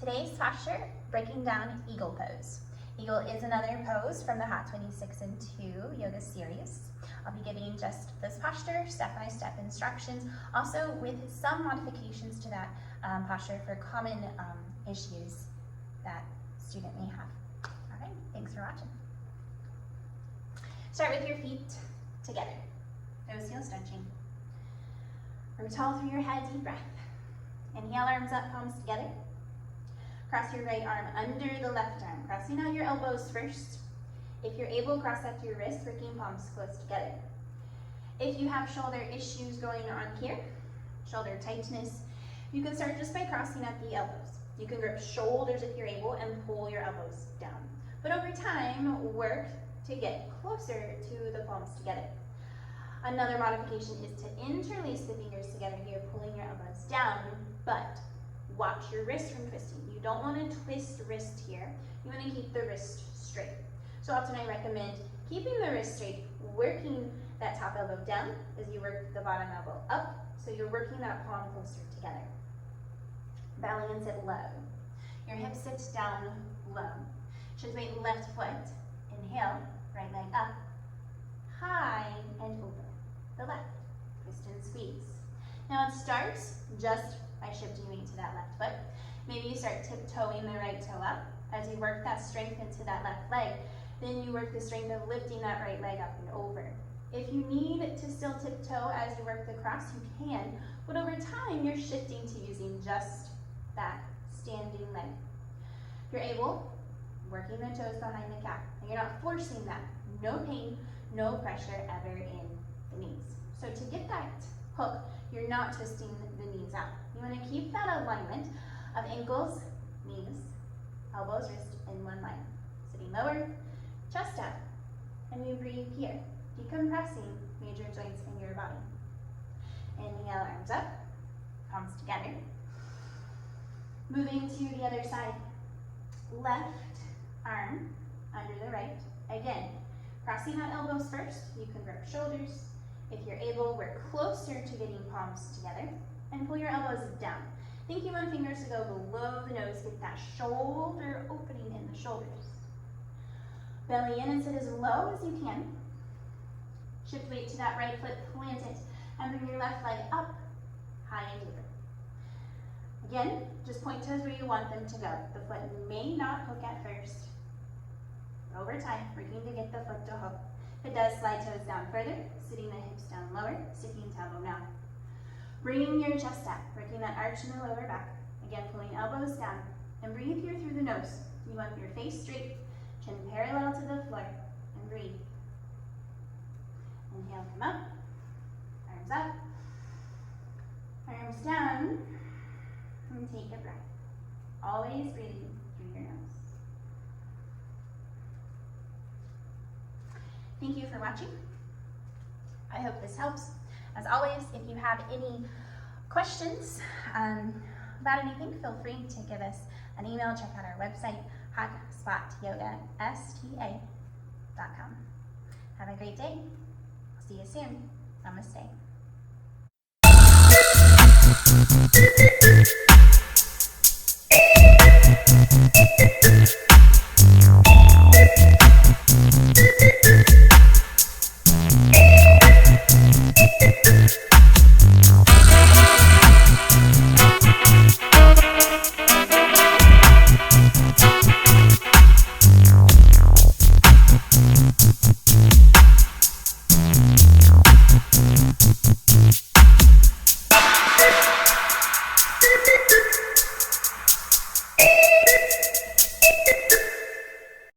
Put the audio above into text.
Today's posture, breaking down eagle pose. Eagle is another pose from the Hot 26 and 2 yoga series. I'll be giving just this posture, step-by-step instructions, also with some modifications to that posture for common issues that student may have. All right, thanks for watching. Start with your feet together. Toes heel stretching. Grow tall through your head, deep breath. Inhale, arms up, palms together. Cross your right arm under the left arm, crossing out your elbows first. If you're able, cross out your wrists, working palms close together. If you have shoulder issues going on here, shoulder tightness, you can start just by crossing out the elbows. You can grip shoulders if you're able and pull your elbows down. But over time, work to get closer to the palms together. Another modification is to interlace the fingers together here, pulling your elbows down, but watch your wrist from twisting. You don't want to twist wrist here. You want to keep the wrist straight. So often I recommend keeping the wrist straight, working that top elbow down as you work the bottom elbow up, so you're working that palm closer together. Belly and sit low. Your hips sit down low. Should weight left foot. Inhale, right leg up, high and over the left. Twist and squeeze. Now it starts just by shifting weight to that left foot. Maybe you start tiptoeing the right toe up as you work that strength into that left leg. Then you work the strength of lifting that right leg up and over. If you need to still tiptoe as you work the cross, you can, but over time you're shifting to using just that standing leg. If you're able, working the toes behind the calf. And you're not forcing that. No pain, no pressure ever in the knees. So to get that hook, you're not twisting the knees out. You want to keep that alignment of ankles, knees, elbows, wrists in one line. Sitting lower, chest up, and we breathe here, decompressing major joints in your body. Inhale, arms up, palms together. Moving to the other side. Left arm under the right. Again, crossing out elbows first. You can grip shoulders. If you're able, work closer to getting palms together and pull your elbows down. Think you want fingers to go below the nose, get that shoulder opening in the shoulders. Belly in and sit as low as you can. Shift weight to that right foot, plant it, and bring your left leg up, high and over. Again, just point toes where you want them to go. The foot may not hook at first. Over time, working to get the foot to hook. If it does, slide toes down further, sitting the hips down lower, sticking elbow down. Bringing your chest up, working that arch in the lower back. Again, pulling elbows down. And breathe here through the nose. You want your face straight, chin parallel to the floor, and breathe. Inhale, come up, arms up, arms down, and take a breath. Always breathing through your nose. Thank you for watching. I hope this helps. As always, if you have any questions about anything, feel free to give us an email. Check out our website, hotspotyogaSTA.com. Have a great day. I'll see you soon. Namaste.